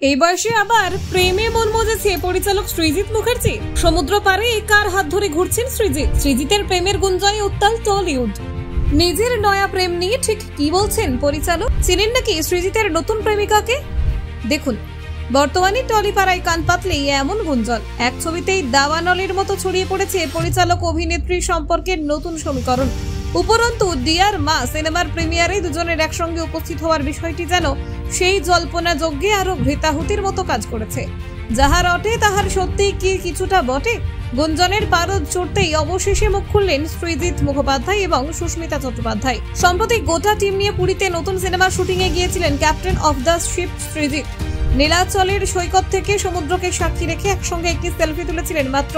এই বয়সে আবার প্রেমে মন মজেছে পরিচালক সৃজিত মুখার্জি। সমুদ্র পারে কার হাত ধরে ঘুরছেন সৃজিত? সৃজিতের প্রেমের গুঞ্জনে উত্তাল টলিউড। নিজের নয়া প্রেম নিয়ে ঠিক কি বলছেন পরিচালক? চিনেন নাকি সৃজিতের নতুন প্রেমিকাকে? দেখুন, বর্তমানে টলিপাড়ায় কান পাতলেই এমন গুঞ্জন। এক ছবিতেই দাবানলের মতো ছড়িয়ে পড়েছে পরিচালক অভিনেত্রী সম্পর্কের নতুন সমীকরণ। উপরন্তু ডিয়ার মা সিনেমার প্রিমিয়ারে দুজনের একসঙ্গে উপস্থিত হওয়ার বিষয়টি যেন সেই জল্পনা যজ্ঞে আরো ঘৃতাহুতির মতো কাজ করেছে। যাহার অটে তাহার সত্যিই কি কিছুটা বটে? গুঞ্জনের পারদ চড়তেই অবশেষে মুখ খুললেন সৃজিত মুখোপাধ্যায় এবং সুস্মিতা চট্টোপাধ্যায়। সম্প্রতি গোটা টিম নিয়ে পুরীতে নতুন সিনেমার শুটিং এ গিয়েছিলেন captain of the ship Srijit. নীলাচলের সৈকত থেকে সমুদ্রকে সাক্ষী রেখে একসঙ্গে একটি সেলফি তুলেছিলেন মাত্র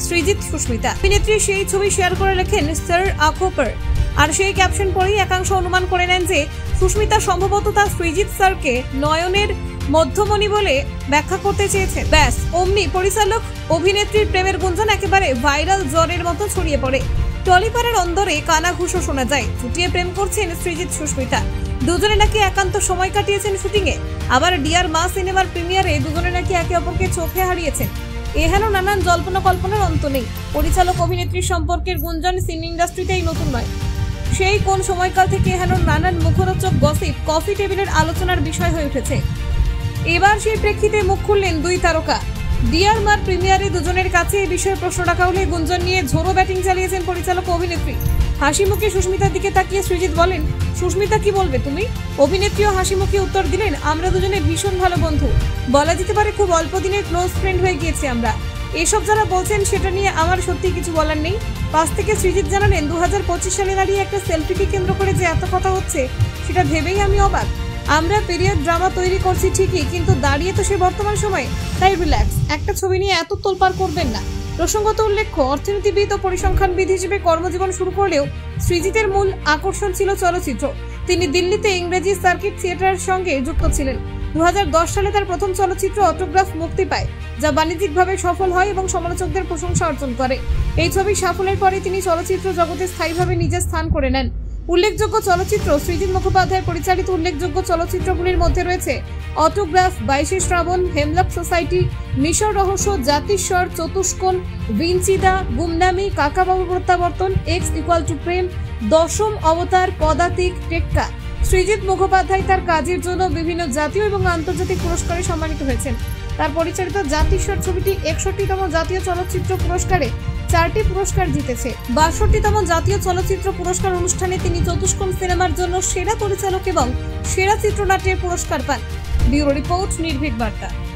সৃজিত সুস্মিতা। অভিনেত্রী সেই ছবি শেয়ার করে লেখেন স্যার আখোপার। আর সেই ক্যাপশন পড়েই একাংশ অনুমান করে নেন যে সুস্মিতা সম্ভবত তার সৃজিত স্যারকে নয়নের মধ্যমণি বলে ব্যাখ্যা করতে চেয়েছেন। ব্যাস, অমনি পরিচালক অভিনেত্রীর প্রেমের গুঞ্জন একেবারে ভাইরাল জ্বরের মতো ছড়িয়ে পড়ে। টলিপাড়ার অন্দরে কানাঘুষো শোনা যায়। চুটিয়ে প্রেম করছেন সৃজিত সুস্মিতা। দুজনে নাকি একান্ত সময় কাটিয়েছেন শুটিং এ। আবার ডিয়ার মা সিনেমার প্রিমিয়ারে দুজনে নাকি একে অপরকে চোখে হারিয়েছেন। এহেন নানান জল্পনা কল্পনার অন্ত নেই। পরিচালক অভিনেত্রীর সম্পর্কের গুঞ্জন সিনে ইন্ডাস্ট্রিতেই নতুন নয়। সেই কোন সময়কাল থেকে এহেন নানান মুখরোচক গসিপ কফি টেবিলের আলোচনার বিষয় হয়ে উঠেছে। এবার সেই প্রেক্ষিতে মুখ খুললেন দুই তারকা। ডিয়ার মার প্রিমিয়ারে দুজনের কাছে এই বিষয়ে প্রশ্ন রাখা হলে গুঞ্জন নিয়ে ঝোড়ো ব্যাটিং চালিয়েছেন পরিচালক অভিনেত্রী। হাসি মুখে সুস্মিতার দিকে তাকিয়ে সৃজিত বলেন, সুস্মিতা কি বলবে তুমি? অভিনেত্রীও হাসি মুখে উত্তর দিলেন, আমরা দুজনে ভীষণ ভালো বন্ধু, বলা যেতে পারে খুব অল্প দিনের ক্লোজ ফ্রেন্ড হয়ে গিয়েছি আমরা। এসব যারা বলছেন সেটা নিয়ে আমার সত্যি কিছু বলার নেই। পাশ থেকে সৃজিত জানালেন, 2025 সালে দাঁড়িয়ে একটা সেলফিকে কেন্দ্র করে যে এত কথা হচ্ছে সেটা ভেবেই আমি অবাক। আমরা পিরিয়ড ড্রামা তৈরি করছি ঠিকই, কিন্তু দাঁড়িয়ে তো সে বর্তমান সময়ে। তাই রিল্যাক্স, একটা ছবি নিয়ে এত তোলপাড় করবেন না। প্রসঙ্গত উল্লেখ্য, অর্থনীতিবিদ ও পরিসংখ্যানবিদ হিসেবে কর্মজীবন শুরু করলেও সৃজিতের মূল আকর্ষণ ছিল চলচ্চিত্র। তিনি দিল্লিতে ইংরেজি সার্কিট থিয়েটারের সঙ্গে যুক্ত ছিলেন। 2010 সালে তার প্রথম চলচ্চিত্র অটোগ্রাফ মুক্তি পায়, যা বাণিজ্যিকভাবে সফল হয় এবং সমালোচকদের প্রশংসা অর্জন করে। এই ছবির সাফল্যের পরে তিনি চলচ্চিত্র জগতে স্থায়ীভাবে নিজের স্থান করে নেন। উল্লেখযোগ্য চলচ্চিত্র সৃজিত মুখোপাধ্যায় পরিচালিত উল্লেখযোগ্য চলচ্চিত্রগুলির মধ্যে রয়েছে অটোগ্রাফ, 22শে শ্রাবণ, হেমলক সোসাইটি, মিশর রহস্য, জাতিস্বর, চতুষ্কোণ, ভিঞ্চিদা, গুমনামি, কাকাবাবু প্রত্যাবর্তন, X=2 প্রেম, দশম অবতার, পদাতিক, টেক্কা। সৃজিত মুখোপাধ্যায় তার কাজের জন্য বিভিন্ন জাতীয় এবং আন্তর্জাতিক পুরস্কারে সম্মানিত হয়েছেন। তার পরিচালিত জাতিস্বর ছবিটি 61তম জাতীয় চলচ্চিত্র পুরস্কারে 4টি পুরস্কার জিতেছে। 62তম জাতীয় চলচ্চিত্র পুরস্কার অনুষ্ঠানে তিনি চতুষ্কোণ সিনেমার জন্য সেরা পরিচালক এবং সেরা চিত্রনাট্যের পুরস্কার পান। ব্যুরো রিপোর্ট, নির্ভীক বার্তা।